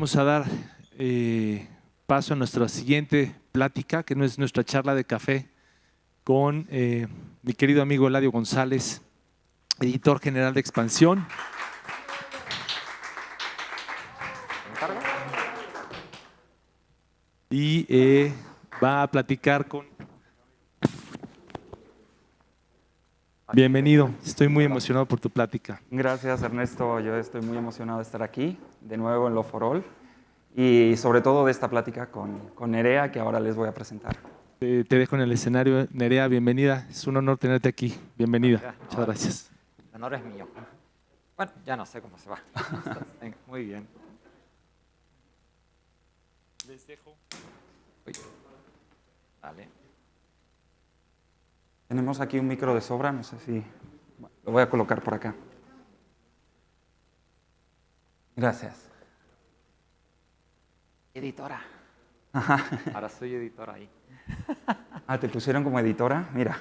vamos a dar paso a nuestra siguiente plática, que no es nuestra charla de café, con mi querido amigo Eladio González, editor general de Expansión. Y va a platicar con... Bienvenido, estoy muy emocionado por tu plática. Gracias, Ernesto. Yo estoy muy emocionado de estar aquí, de nuevo en Lo For All, y sobre todo de esta plática con Nerea, que ahora les voy a presentar. Te dejo en el escenario. Nerea, bienvenida. Es un honor tenerte aquí. Bienvenida. Gracias. Muchas gracias. El honor es mío. Bueno, ya no sé cómo se va. Venga, muy bien. Les dejo. Uy. Vale. Tenemos aquí un micro de sobra, no sé si... Lo voy a colocar por acá. Gracias. Editora. Ahora soy editora ahí. Ah, ¿te pusieron como editora? Mira,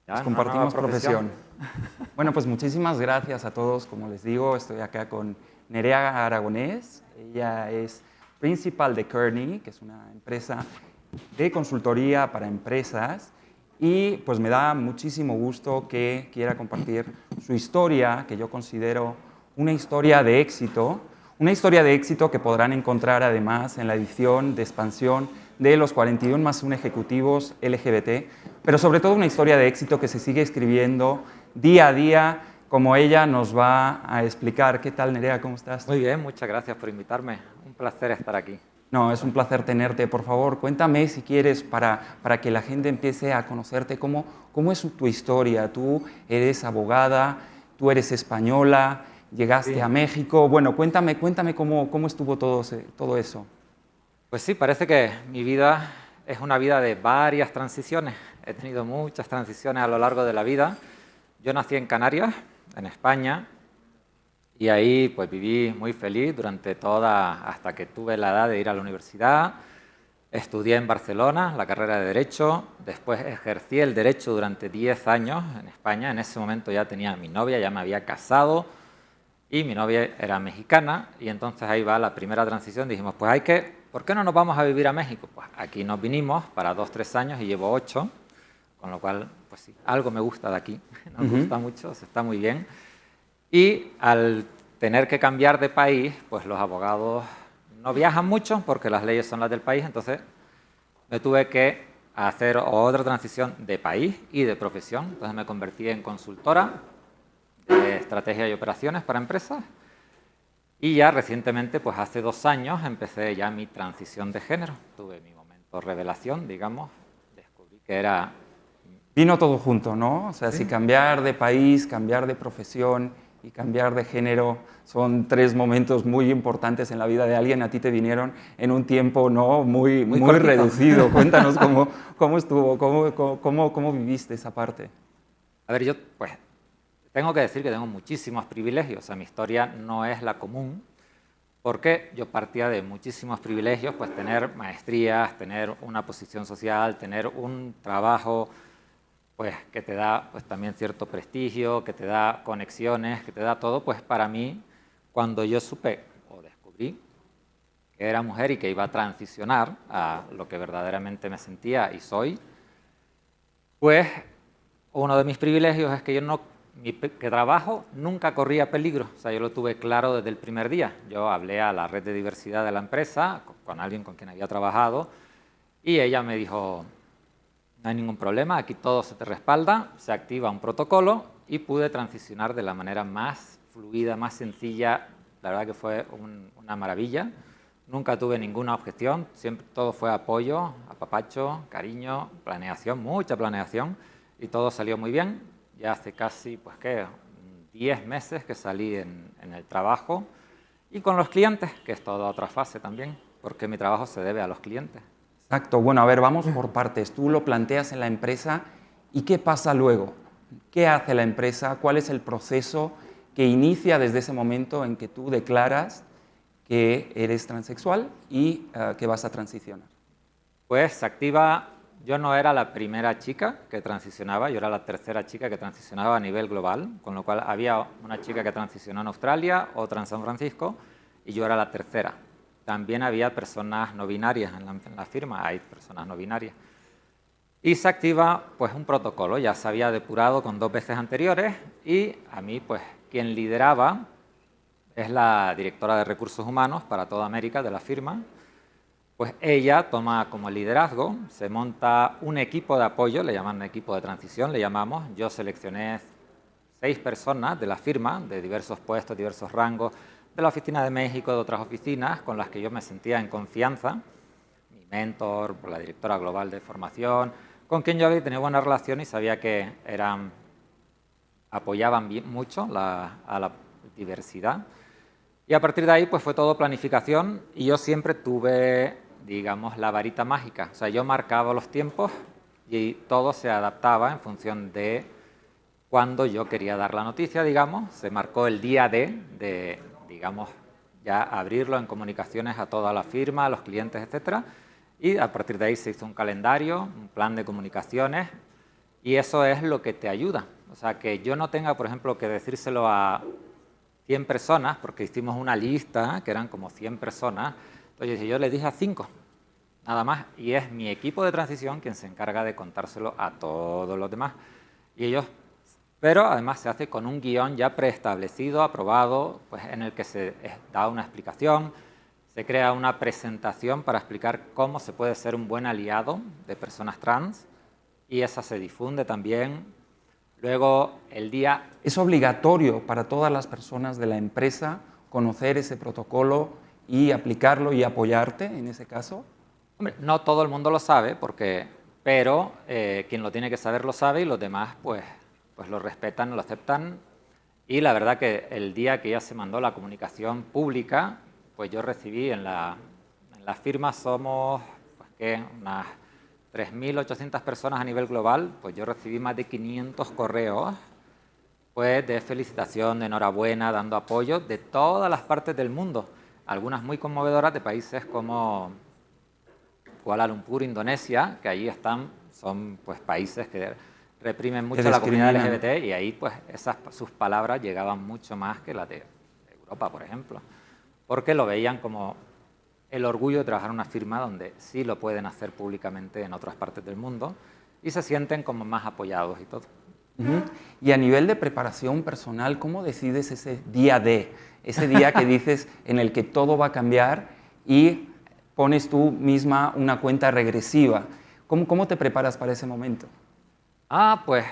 Ya, nos una compartimos nueva profesión. Bueno, pues muchísimas gracias a todos. Como les digo, estoy acá con Nerea Aragonés. Ella es principal de Kearney, que es una empresa de consultoría para empresas. Y pues me da muchísimo gusto que quiera compartir su historia, que yo considero una historia de éxito. Una historia de éxito que podrán encontrar además en la edición de expansión de los 41 más 1 ejecutivos LGBT, pero sobre todo una historia de éxito que se sigue escribiendo día a día, como ella nos va a explicar. ¿Qué tal, Nerea? ¿Cómo estás? Muy bien, muchas gracias por invitarme. Un placer estar aquí. No, es un placer tenerte. Por favor, cuéntame si quieres para que la gente empiece a conocerte. ¿Cómo es tu historia? Tú eres abogada, tú eres española, llegaste a México. Bueno, cuéntame cómo estuvo todo eso. Pues sí, parece que mi vida es una vida de varias transiciones. He tenido muchas transiciones a lo largo de la vida. Yo nací en Canarias, en España, y ahí pues viví muy feliz hasta que tuve la edad de ir a la universidad. Estudié en Barcelona la carrera de Derecho, después ejercí el Derecho durante 10 años en España. En ese momento ya tenía a mi novia, ya me había casado y mi novia era mexicana, y entonces ahí va la primera transición. Dijimos, pues ¿por qué no nos vamos a vivir a México? Pues aquí nos vinimos para 2-3 años y llevo 8, con lo cual, pues sí, algo me gusta de aquí, nos gusta mucho, se está muy bien. Y al tener que cambiar de país, pues los abogados no viajan mucho porque las leyes son las del país, entonces me tuve que hacer otra transición de país y de profesión. Entonces me convertí en consultora de estrategia y operaciones para empresas, y ya recientemente, pues hace 2 años, empecé ya mi transición de género. Tuve mi momento revelación, digamos, descubrí que era... Vino todo junto, ¿no? O sea, sí. Si cambiar de país, cambiar de profesión y cambiar de género son 3 momentos muy importantes en la vida de alguien, a ti te vinieron en un tiempo, ¿no? muy reducido. Cuéntanos cómo estuvo, cómo viviste esa parte. A ver, yo pues tengo que decir que tengo muchísimos privilegios. O sea, mi historia no es la común, porque yo partía de muchísimos privilegios, pues tener maestrías, tener una posición social, tener un trabajo pues que te da pues también cierto prestigio, que te da conexiones, que te da todo. Pues para mí, cuando yo supe o descubrí que era mujer y que iba a transicionar a lo que verdaderamente me sentía y soy, pues uno de mis privilegios es que mi trabajo nunca corría peligro. O sea, yo lo tuve claro desde el primer día. Yo hablé a la red de diversidad de la empresa, con alguien con quien había trabajado, y ella me dijo, no hay ningún problema, aquí todo se te respalda, se activa un protocolo, y pude transicionar de la manera más fluida, más sencilla. La verdad que fue una maravilla. Nunca tuve ninguna objeción, siempre todo fue apoyo, apapacho, cariño, planeación, mucha planeación, y todo salió muy bien. Ya hace casi, pues ¿qué? 10 meses que salí en el trabajo, y con los clientes, que es toda otra fase también, porque mi trabajo se debe a los clientes. Exacto. Bueno, a ver, vamos por partes. Tú lo planteas en la empresa, ¿y qué pasa luego? ¿Qué hace la empresa? ¿Cuál es el proceso que inicia desde ese momento en que tú declaras que eres transexual y que vas a transicionar? Pues se activa. Yo no era la primera chica que transicionaba, yo era la tercera chica que transicionaba a nivel global, con lo cual había una chica que transicionó en Australia, otra en San Francisco, y yo era la tercera. también había personas no binarias en la firma, hay personas no binarias. Y se activa pues un protocolo, ya se había depurado con 2 veces anteriores y a mí pues quien lideraba es la directora de recursos humanos para toda América de la firma. Pues ella toma como liderazgo, se monta un equipo de apoyo, le llaman equipo de transición, le llamamos. Yo seleccioné 6 personas de la firma, de diversos puestos, diversos rangos, de la oficina de México, de otras oficinas, con las que yo me sentía en confianza. Mi mentor, la directora global de formación, con quien yo había tenido buena relación y sabía que apoyaban mucho a la diversidad. Y a partir de ahí pues fue todo planificación y yo siempre tuve, digamos, la varita mágica. O sea, yo marcaba los tiempos y todo se adaptaba en función de cuando yo quería dar la noticia, digamos. Se marcó el día de digamos, ya abrirlo en comunicaciones a toda la firma, a los clientes, etcétera. Y a partir de ahí se hizo un calendario, un plan de comunicaciones y eso es lo que te ayuda. O sea, que yo no tenga, por ejemplo, que decírselo a 100 personas, porque hicimos una lista que eran como 100 personas. Entonces yo le dije a 5, nada más, y es mi equipo de transición quien se encarga de contárselo a todos los demás. Y ellos, pero además se hace con un guión ya preestablecido, aprobado, pues en el que se da una explicación, se crea una presentación para explicar cómo se puede ser un buen aliado de personas trans y esa se difunde también. Luego, el día... ¿Es obligatorio para todas las personas de la empresa conocer ese protocolo y aplicarlo y apoyarte en ese caso? Hombre, no todo el mundo lo sabe, pero quien lo tiene que saber lo sabe y los demás pues lo respetan, lo aceptan. Y la verdad que el día que ya se mandó la comunicación pública, pues yo recibí en la firma somos pues, ¿qué? Unas 3.800 personas a nivel global, pues yo recibí más de 500 correos pues, de felicitación, de enhorabuena, dando apoyo de todas las partes del mundo. Algunas muy conmovedoras de países como Kuala Lumpur, Indonesia, que allí son pues, países que reprimen mucho la comunidad LGBT y ahí pues, sus palabras llegaban mucho más que las de Europa, por ejemplo, porque lo veían como el orgullo de trabajar en una firma donde sí lo pueden hacer públicamente en otras partes del mundo y se sienten como más apoyados y todo. Y a nivel de preparación personal, ¿cómo decides ese día ese día que dices en el que todo va a cambiar y pones tú misma una cuenta regresiva? ¿Cómo te preparas para ese momento? Pues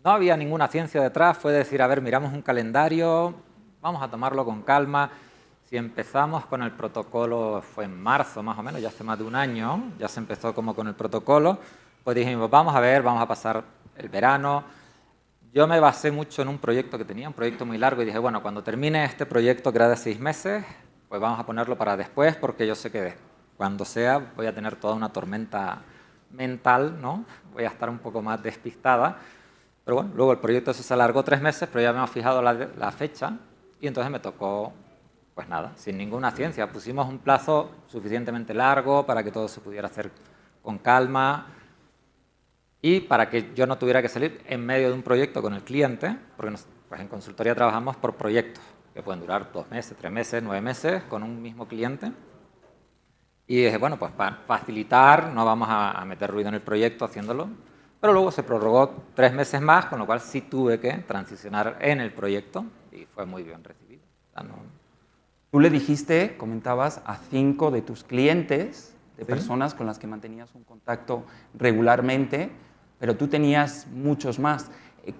no había ninguna ciencia detrás, fue decir, a ver, miramos un calendario, vamos a tomarlo con calma. Si empezamos con el protocolo, fue en marzo más o menos, ya hace más de un año, ya se empezó como con el protocolo, pues dijimos, vamos a ver, vamos a pasar el verano. Yo me basé mucho en un proyecto que tenía, un proyecto muy largo, y dije, bueno, cuando termine este proyecto que era de 6 meses, pues vamos a ponerlo para después, porque yo sé que cuando sea voy a tener toda una tormenta mental, ¿no? Voy a estar un poco más despistada. Pero bueno, luego el proyecto se alargó 3 meses, pero ya me hemos fijado la fecha, y entonces me tocó... Pues nada, sin ninguna ciencia. Pusimos un plazo suficientemente largo para que todo se pudiera hacer con calma y para que yo no tuviera que salir en medio de un proyecto con el cliente, porque pues en consultoría trabajamos por proyectos que pueden durar 2 meses, 3 meses, 9 meses con un mismo cliente. Y dije, bueno, pues para facilitar, no vamos a meter ruido en el proyecto haciéndolo, pero luego se prorrogó 3 meses más, con lo cual sí tuve que transicionar en el proyecto y fue muy bien recibido. O sea, Tú le dijiste, comentabas, a 5 de tus clientes, de personas con las que mantenías un contacto regularmente, pero tú tenías muchos más.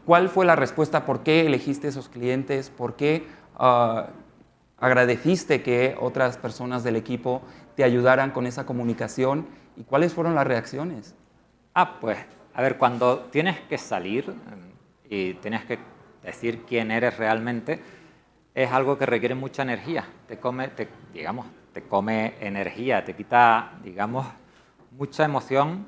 ¿Cuál fue la respuesta? ¿Por qué elegiste esos clientes? ¿Por qué agradeciste que otras personas del equipo te ayudaran con esa comunicación? ¿Y cuáles fueron las reacciones? Pues, a ver, cuando tienes que salir y tienes que decir quién eres realmente, es algo que requiere mucha energía, te come energía, te quita, digamos, mucha emoción,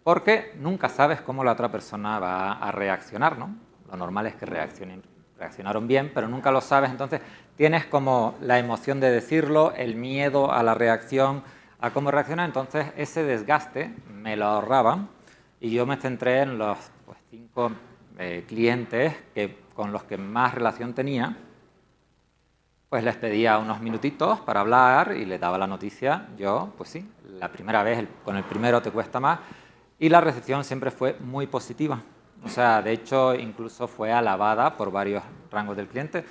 porque nunca sabes cómo la otra persona va a reaccionar, ¿no? Lo normal es que reaccionaron bien, pero nunca lo sabes, entonces tienes como la emoción de decirlo, el miedo a la reacción, a cómo reaccionar, entonces ese desgaste me lo ahorraba y yo me centré en los 5 clientes con los que más relación tenía. pues les pedía unos minutitos para hablar y les daba la noticia. Yo, pues sí, la primera vez, con el primero te cuesta más. Y la recepción siempre fue muy positiva. O sea, de hecho, incluso fue alabada por varios rangos del cliente.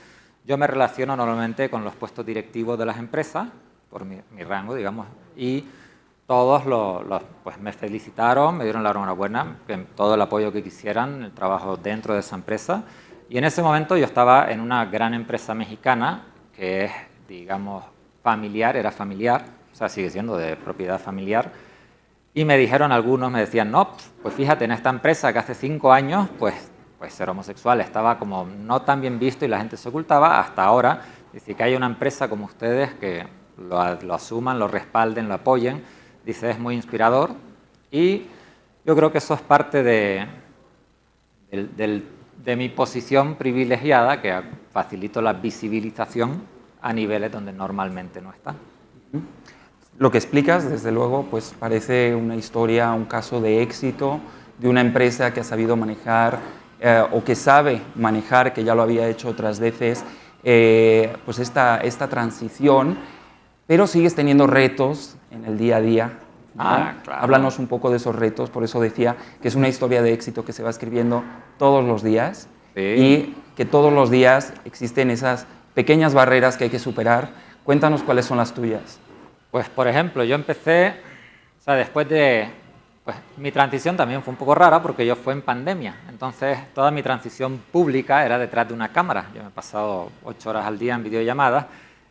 Yo me relaciono normalmente con los puestos directivos de las empresas, por mi rango, digamos, y todos pues me felicitaron, me dieron la enhorabuena, todo el apoyo que quisieran, el trabajo dentro de esa empresa. Y en ese momento yo estaba en una gran empresa mexicana que es, digamos, familiar, era familiar, o sea, sigue siendo de propiedad familiar. Y me dijeron algunos, me decían, no, pues fíjate, en esta empresa que hace 5 años, pues ser homosexual estaba como no tan bien visto y la gente se ocultaba, hasta ahora, dice que hay una empresa como ustedes que lo asuman, lo respalden, lo apoyen, dice, es muy inspirador. Y yo creo que eso es parte de mi posición privilegiada, que facilito la visibilización a niveles donde normalmente no está. Lo que explicas, desde luego, pues parece una historia, un caso de éxito de una empresa que ha sabido manejar o que sabe manejar, que ya lo había hecho otras veces, pues esta transición, pero sigues teniendo retos en el día a día, ¿no? Claro. Háblanos un poco de esos retos, por eso decía que es una historia de éxito que se va escribiendo todos los días, sí, y que todos los días existen esas pequeñas barreras que hay que superar. Cuéntanos cuáles son las tuyas. Pues, por ejemplo, yo empecé, o sea, después de, pues mi transición también fue un poco rara porque yo fue en pandemia. Entonces, toda mi transición pública era detrás de una cámara. Yo me he pasado 8 horas al día en videollamadas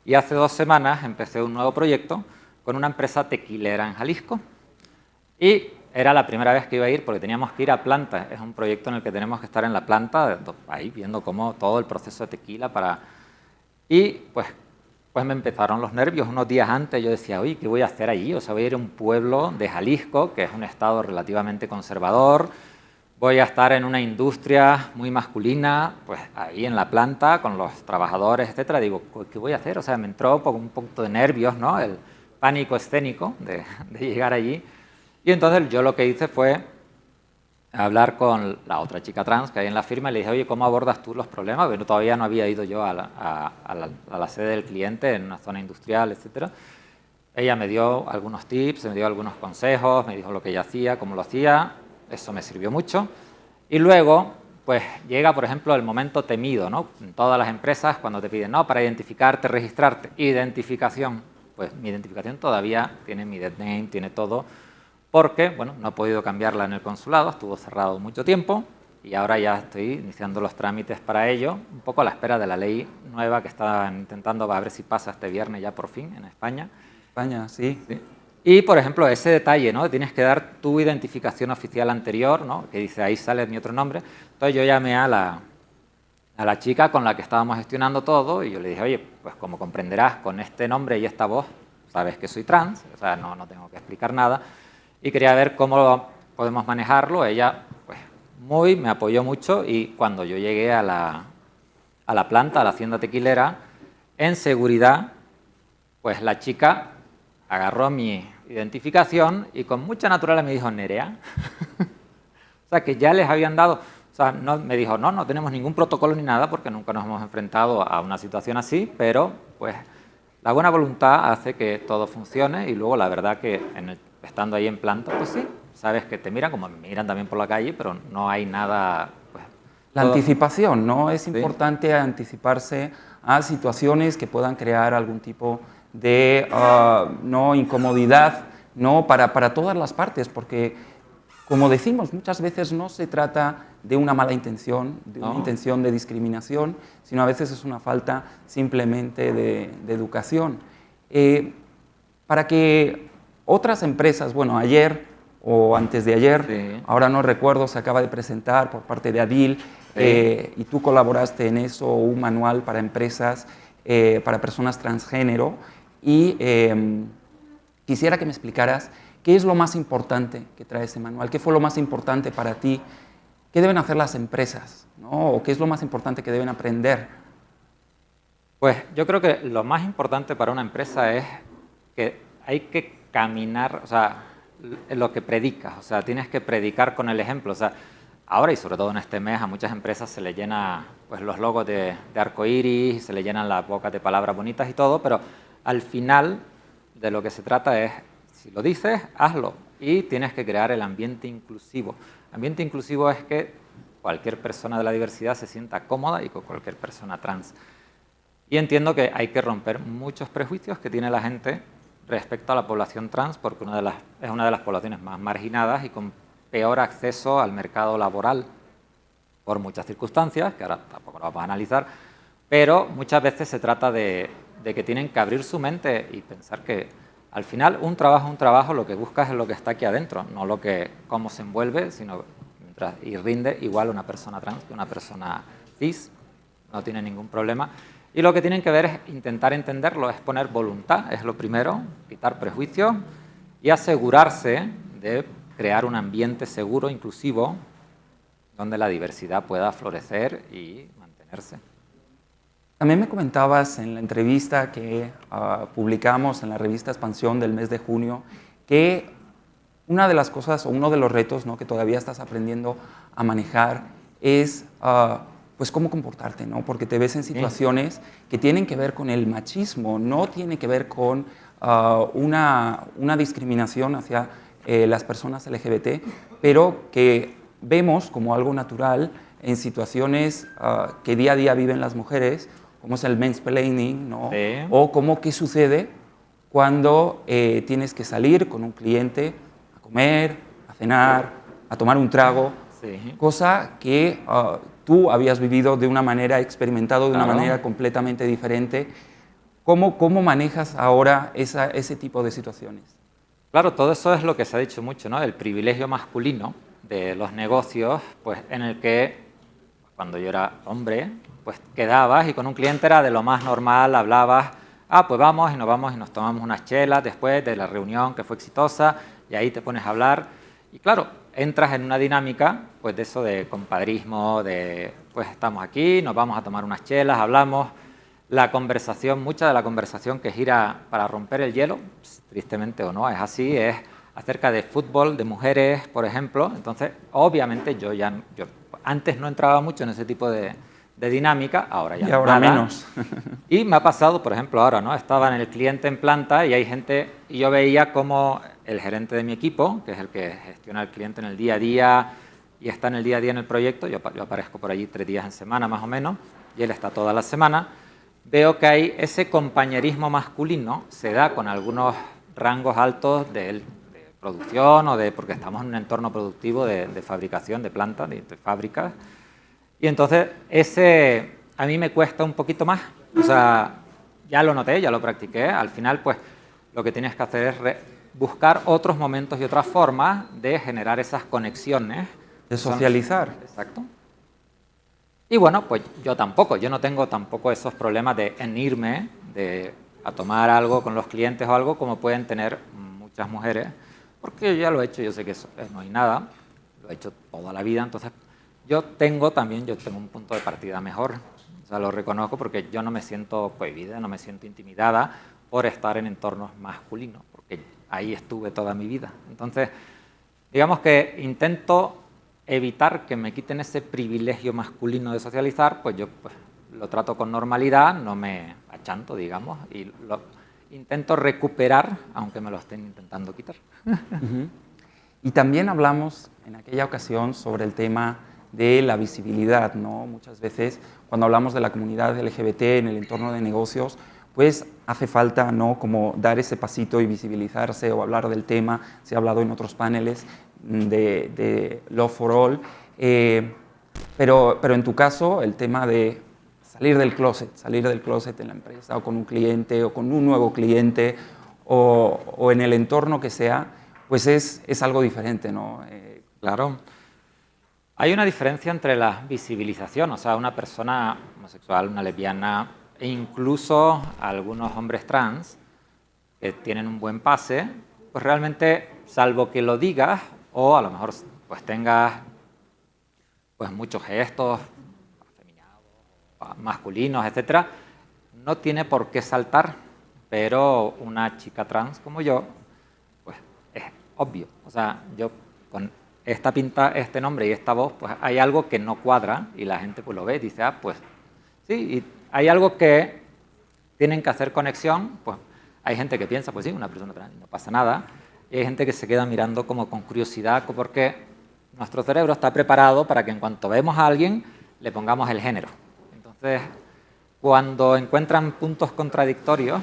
y hace 2 semanas empecé un nuevo proyecto con una empresa tequilera en Jalisco. Y era la primera vez que iba a ir porque teníamos que ir a planta. Es un proyecto en el que tenemos que estar en la planta, ahí viendo cómo todo el proceso de tequila para... Y pues me empezaron los nervios. Unos días antes yo decía, oye, ¿qué voy a hacer allí? O sea, voy a ir a un pueblo de Jalisco, que es un estado relativamente conservador. Voy a estar en una industria muy masculina, pues ahí en la planta, con los trabajadores, etcétera. Digo, ¿qué voy a hacer? O sea, me entró un poquito de nervios, ¿no? El pánico escénico de llegar allí. Y entonces yo lo que hice fue hablar con la otra chica trans que hay en la firma y le dije, oye, ¿cómo abordas tú los problemas? Porque todavía no había ido yo a la sede del cliente en una zona industrial, etc. Ella me dio algunos tips, me dio algunos consejos, me dijo lo que ella hacía, cómo lo hacía, eso me sirvió mucho. Y luego, pues llega, por ejemplo, el momento temido, ¿no? En todas las empresas, cuando te piden, no, para identificarte, registrarte, identificación. Pues mi identificación todavía tiene mi dead name, tiene todo, porque, bueno, no he podido cambiarla en el consulado, estuvo cerrado mucho tiempo y ahora ya estoy iniciando los trámites para ello, un poco a la espera de la ley nueva que están intentando, a ver si pasa este viernes ya por fin en España. España, sí. Sí. Y, por ejemplo, ese detalle, ¿no? Tienes que dar tu identificación oficial anterior, ¿no? Que dice, ahí sale mi otro nombre. Entonces yo llamé a la chica con la que estábamos gestionando todo y yo le dije, oye, pues como comprenderás, con este nombre y esta voz, sabes que soy trans, o sea, no tengo que explicar nada. Y quería ver cómo podemos manejarlo. Ella pues, me apoyó mucho y cuando yo llegué a la planta, a la hacienda tequilera, en seguridad, pues la chica agarró mi identificación y con mucha naturalidad me dijo, Nerea. O sea, que ya les habían dado... O sea, me dijo, no tenemos ningún protocolo ni nada porque nunca nos hemos enfrentado a una situación así, pero pues la buena voluntad hace que todo funcione y luego la verdad que estando ahí en planta, pues sí, sabes que te miran como me miran también por la calle, pero no hay nada... Pues, la anticipación, ¿no? Es importante sí, anticiparse a situaciones que puedan crear algún tipo de no incomodidad, no para todas las partes, porque como decimos, muchas veces no se trata de una mala intención, de una intención de discriminación, sino a veces es una falta simplemente de educación. Para que otras empresas, bueno, ayer o antes de ayer, sí, ahora no recuerdo, se acaba de presentar por parte de ADIL, sí, y tú colaboraste en eso, un manual para empresas, para personas transgénero, y quisiera que me explicaras qué es lo más importante que trae ese manual, qué fue lo más importante para ti, qué deben hacer las empresas, ¿no? O qué es lo más importante que deben aprender. Pues yo creo que lo más importante para una empresa es que hay que caminar, o sea, lo que predicas, o sea, tienes que predicar con el ejemplo, o sea, ahora y sobre todo en este mes a muchas empresas se les llena pues, los logos de arcoíris, se les llenan las bocas de palabras bonitas y todo, pero al final de lo que se trata es, si lo dices, hazlo. Y tienes que crear el ambiente inclusivo. Ambiente inclusivo es que cualquier persona de la diversidad se sienta cómoda y con cualquier persona trans. Y entiendo que hay que romper muchos prejuicios que tiene la gente respecto a la población trans, porque es una de las poblaciones más marginadas y con peor acceso al mercado laboral por muchas circunstancias, que ahora tampoco lo vamos a analizar, pero muchas veces se trata de que tienen que abrir su mente y pensar que al final un trabajo, lo que buscas es lo que está aquí adentro, no cómo se envuelve, sino y rinde igual una persona trans que una persona cis, no tiene ningún problema. Y lo que tienen que ver es intentar entenderlo, es poner voluntad, es lo primero, quitar prejuicios y asegurarse de crear un ambiente seguro, inclusivo, donde la diversidad pueda florecer y mantenerse. También me comentabas en la entrevista que publicamos en la revista Expansión del mes de junio que una de las cosas o uno de los retos, ¿no?, que todavía estás aprendiendo a manejar es pues cómo comportarte, ¿no? Porque te ves en situaciones que tienen que ver con el machismo, no tiene que ver con una discriminación hacia las personas LGBT, pero que vemos como algo natural en situaciones que día a día viven las mujeres, como es el mansplaining, ¿no? Sí. O como qué sucede cuando tienes que salir con un cliente a comer, a cenar, a tomar un trago, Sí. cosa que tú habías vivido de una manera, experimentado de una Claro. manera completamente diferente. ¿Cómo manejas ahora ese tipo de situaciones? Claro, todo eso es lo que se ha dicho mucho, ¿no? El privilegio masculino de los negocios, pues en el que cuando yo era hombre, pues quedabas y con un cliente era de lo más normal, hablabas, pues vamos y nos tomamos unas chelas después de la reunión que fue exitosa y ahí te pones a hablar y claro, entras en una dinámica pues de eso de compadrismo, de pues estamos aquí, nos vamos a tomar unas chelas, hablamos, la conversación, mucha de la conversación que gira para romper el hielo, pues, tristemente o no, es así, es acerca de fútbol, de mujeres, por ejemplo. Entonces, obviamente yo antes no entraba mucho en ese tipo de dinámica, ahora ya y ahora nada. menos. Y me ha pasado, por ejemplo, ahora, ¿no? Estaba en el cliente en planta y hay gente, y yo veía como el gerente de mi equipo, que es el que gestiona al cliente en el día a día y está en el día a día en el proyecto, yo aparezco por allí 3 días en semana más o menos, y él está toda la semana, veo que hay ese compañerismo masculino, se da con algunos rangos altos de producción o porque estamos en un entorno productivo de fabricación, de planta, de fábricas. Y entonces ese a mí me cuesta un poquito más. O sea, ya lo noté, ya lo practiqué. Al final, pues lo que tienes que hacer es buscar otros momentos y otras formas de generar esas conexiones. De socializar. Exacto. Y bueno, pues yo no tengo tampoco esos problemas en irme a tomar algo con los clientes o algo como pueden tener muchas mujeres, porque yo ya lo he hecho, yo sé que eso no hay nada, lo he hecho toda la vida, entonces yo tengo un punto de partida mejor, o sea, lo reconozco porque yo no me siento cohibida, no me siento intimidada por estar en entornos masculinos, porque ahí estuve toda mi vida. Entonces, digamos que intento evitar que me quiten ese privilegio masculino de socializar, pues yo lo trato con normalidad, no me achanto, digamos, y lo intento recuperar, aunque me lo estén intentando quitar. Y también hablamos en aquella ocasión sobre el tema de la visibilidad, ¿no? Muchas veces cuando hablamos de la comunidad LGBT en el entorno de negocios, pues hace falta, ¿no?, como dar ese pasito y visibilizarse o hablar del tema. Se ha hablado en otros paneles de Love for All, pero en tu caso el tema de salir del closet en la empresa o con un cliente o con un nuevo cliente o en el entorno que sea, pues es algo diferente, ¿no? Claro. Hay una diferencia entre la visibilización, o sea, una persona homosexual, una lesbiana e incluso algunos hombres trans que tienen un buen pase, pues realmente, salvo que lo digas o a lo mejor pues tengas pues muchos gestos afeminados, masculinos, etcétera, no tiene por qué saltar, pero una chica trans como yo, pues es obvio. O sea, yo con esta pinta, este nombre y esta voz, pues hay algo que no cuadra y la gente pues lo ve y dice, ah, pues sí, y hay algo que tienen que hacer conexión, pues hay gente que piensa, pues sí, una persona trans, no pasa nada, y hay gente que se queda mirando como con curiosidad porque nuestro cerebro está preparado para que en cuanto vemos a alguien le pongamos el género. Entonces, cuando encuentran puntos contradictorios,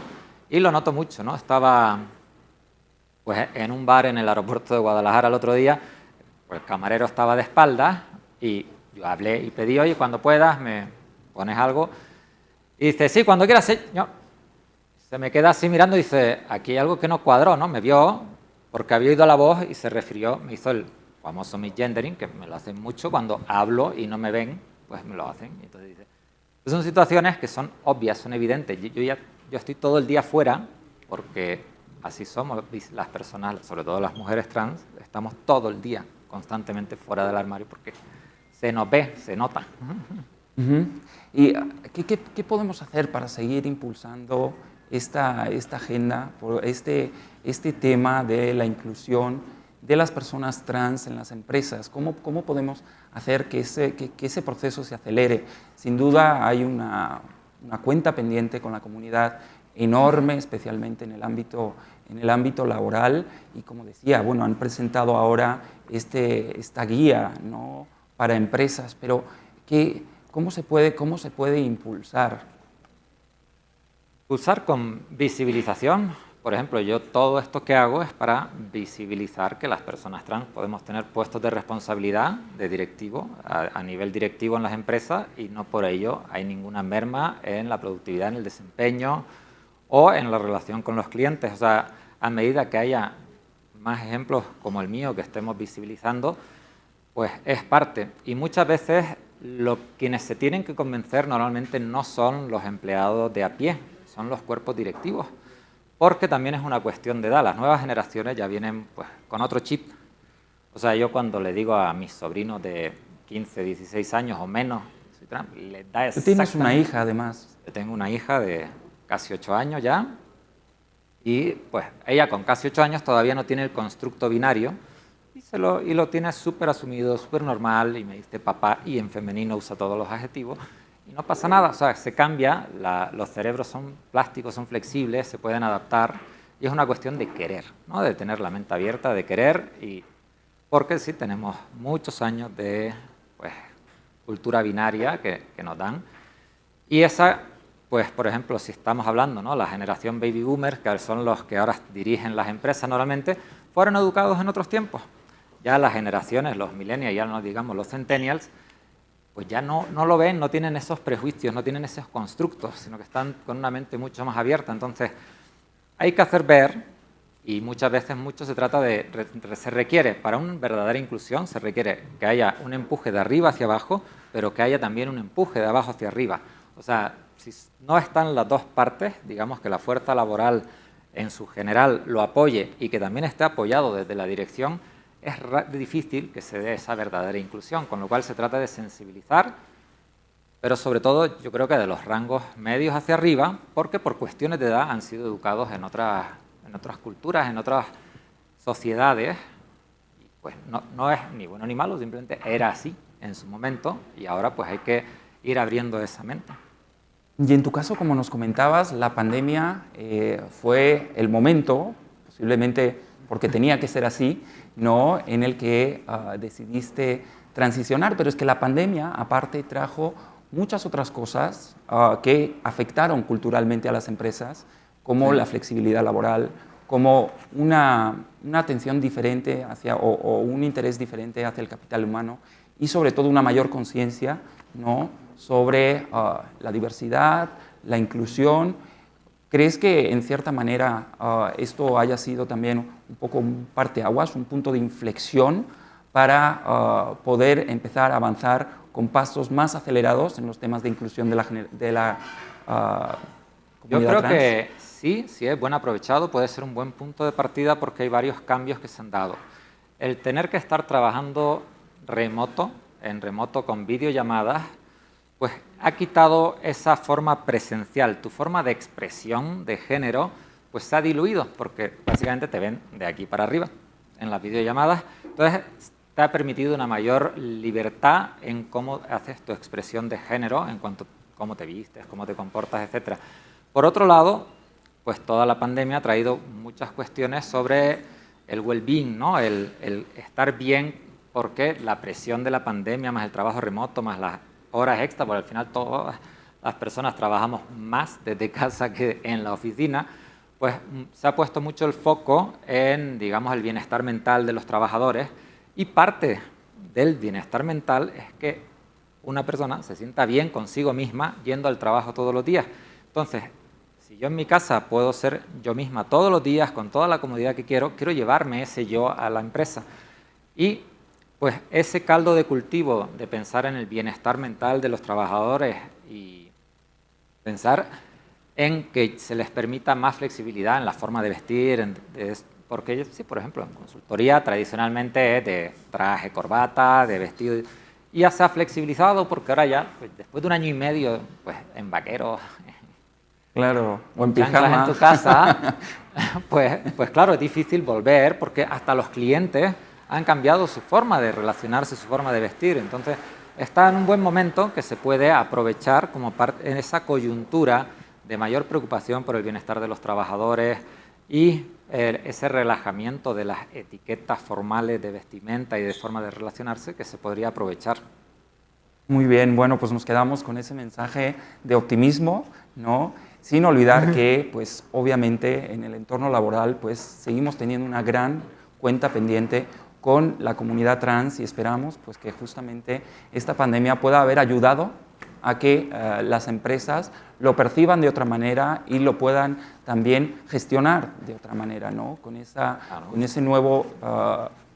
y lo noto mucho, ¿no? Estaba pues, en un bar en el aeropuerto de Guadalajara el otro día, pues el camarero estaba de espaldas y yo hablé y pedí, oye, cuando puedas me pones algo. Y dice, sí, cuando quieras, señor. Se me queda así mirando y dice, aquí hay algo que no cuadró, ¿no? Me vio porque había oído la voz y se refirió, me hizo el famoso misgendering, que me lo hacen mucho cuando hablo y no me ven, pues me lo hacen. Y entonces dice, pues son situaciones que son obvias, son evidentes. Yo estoy todo el día fuera porque así somos las personas, sobre todo las mujeres trans, estamos todo el día constantemente fuera del armario porque se nos ve, se nota. ¿Y qué podemos hacer para seguir impulsando esta agenda, por este tema de la inclusión de las personas trans en las empresas? ¿Cómo podemos hacer que ese proceso se acelere? Sin duda hay una cuenta pendiente con la comunidad enorme, especialmente en el ámbito laboral, y como decía, bueno, han presentado ahora esta guía, ¿no?, para empresas, pero ¿cómo se puede impulsar? Impulsar con visibilización. Por ejemplo, yo todo esto que hago es para visibilizar que las personas trans podemos tener puestos de responsabilidad de directivo, a nivel directivo en las empresas, y no por ello hay ninguna merma en la productividad, en el desempeño o en la relación con los clientes. O sea, a medida que haya más ejemplos como el mío que estemos visibilizando, pues es parte. Y muchas veces quienes se tienen que convencer normalmente no son los empleados de a pie, son los cuerpos directivos, porque también es una cuestión de edad. Las nuevas generaciones ya vienen pues, con otro chip. O sea, yo cuando le digo a mis sobrinos de 15, 16 años o menos, soy trans, les da exactamente... Tú tienes una hija, además. Yo tengo una hija de casi 8 años ya, y pues ella con casi 8 años todavía no tiene el constructo binario, y lo tiene súper asumido, súper normal, y me dice papá, y en femenino usa todos los adjetivos, y no pasa nada. O sea, se cambia, los cerebros son plásticos, son flexibles, se pueden adaptar, y es una cuestión de querer, ¿no?, de tener la mente abierta, de querer, y porque sí tenemos muchos años de pues, cultura binaria que nos dan, y esa, pues por ejemplo, si estamos hablando, ¿no?, la generación baby boomer, que son los que ahora dirigen las empresas normalmente, fueron educados en otros tiempos. Ya las generaciones, los millennials, ya no digamos los centennials, pues ya no lo ven, no tienen esos prejuicios, no tienen esos constructos, sino que están con una mente mucho más abierta. Entonces, hay que hacer ver, y muchas veces se trata se requiere, para una verdadera inclusión, se requiere que haya un empuje de arriba hacia abajo, pero que haya también un empuje de abajo hacia arriba. O sea, si no están las dos partes, digamos que la fuerza laboral en su general lo apoye y que también esté apoyado desde la dirección, es difícil que se dé esa verdadera inclusión, con lo cual se trata de sensibilizar, pero sobre todo yo creo que de los rangos medios hacia arriba, porque por cuestiones de edad han sido educados en otras culturas, en otras sociedades, y pues no es ni bueno ni malo, simplemente era así en su momento, y ahora pues hay que ir abriendo esa mente. Y en tu caso, como nos comentabas, la pandemia fue el momento, posiblemente porque tenía que ser así, ¿no?, en el que decidiste transicionar, pero es que la pandemia aparte trajo muchas otras cosas que afectaron culturalmente a las empresas, como la flexibilidad laboral, como una atención diferente o un interés diferente hacia el capital humano, y sobre todo una mayor conciencia, ¿no?, sobre la diversidad, la inclusión. ¿Crees que en cierta manera esto haya sido también un poco un parteaguas, un punto de inflexión para poder empezar a avanzar con pasos más acelerados en los temas de inclusión de la comunidad Yo creo trans? que sí, si es buen aprovechado, puede ser un buen punto de partida porque hay varios cambios que se han dado. El tener que estar trabajando en remoto con videollamadas, pues ha quitado esa forma presencial. Tu forma de expresión de género pues se ha diluido porque básicamente te ven de aquí para arriba en las videollamadas. Entonces te ha permitido una mayor libertad en cómo haces tu expresión de género, en cuanto a cómo te vistes, cómo te comportas, etc. Por otro lado, pues toda la pandemia ha traído muchas cuestiones sobre el well-being, ¿no? El estar bien, porque la presión de la pandemia, más el trabajo remoto, más las horas extra, porque al final todas las personas trabajamos más desde casa que en la oficina, pues se ha puesto mucho el foco en, digamos, el bienestar mental de los trabajadores, y parte del bienestar mental es que una persona se sienta bien consigo misma yendo al trabajo todos los días. Entonces, si yo en mi casa puedo ser yo misma todos los días con toda la comodidad que quiero llevarme ese yo a la empresa. Y pues ese caldo de cultivo de pensar en el bienestar mental de los trabajadores y pensar en que se les permita más flexibilidad en la forma de vestir, porque sí, por ejemplo, en consultoría tradicionalmente es de traje, corbata, de vestido, y ya se ha flexibilizado porque ahora ya, pues, después de 1 año y medio, pues en vaqueros, claro, o en chanclas pijama. en tu casa, pues claro, es difícil volver porque hasta los clientes han cambiado su forma de relacionarse, su forma de vestir. Entonces, está en un buen momento que se puede aprovechar como parte en esa coyuntura de mayor preocupación por el bienestar de los trabajadores y ese relajamiento de las etiquetas formales de vestimenta y de forma de relacionarse que se podría aprovechar. Muy bien, bueno, pues nos quedamos con ese mensaje de optimismo, ¿no? Sin olvidar que, pues, obviamente, en el entorno laboral, pues, seguimos teniendo una gran cuenta pendiente con la comunidad trans y esperamos, pues, que justamente esta pandemia pueda haber ayudado a que las empresas lo perciban de otra manera y lo puedan también gestionar de otra manera, ¿no? Con ese nuevo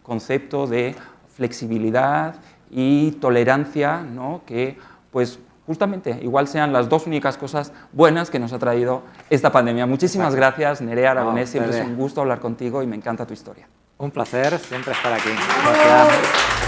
concepto de flexibilidad y tolerancia, ¿no? Que, pues, justamente igual sean las 2 únicas cosas buenas que nos ha traído esta pandemia. Muchísimas gracias, Nerea Aragonés, siempre es un gusto hablar contigo y me encanta tu historia. Un placer siempre estar aquí. Gracias.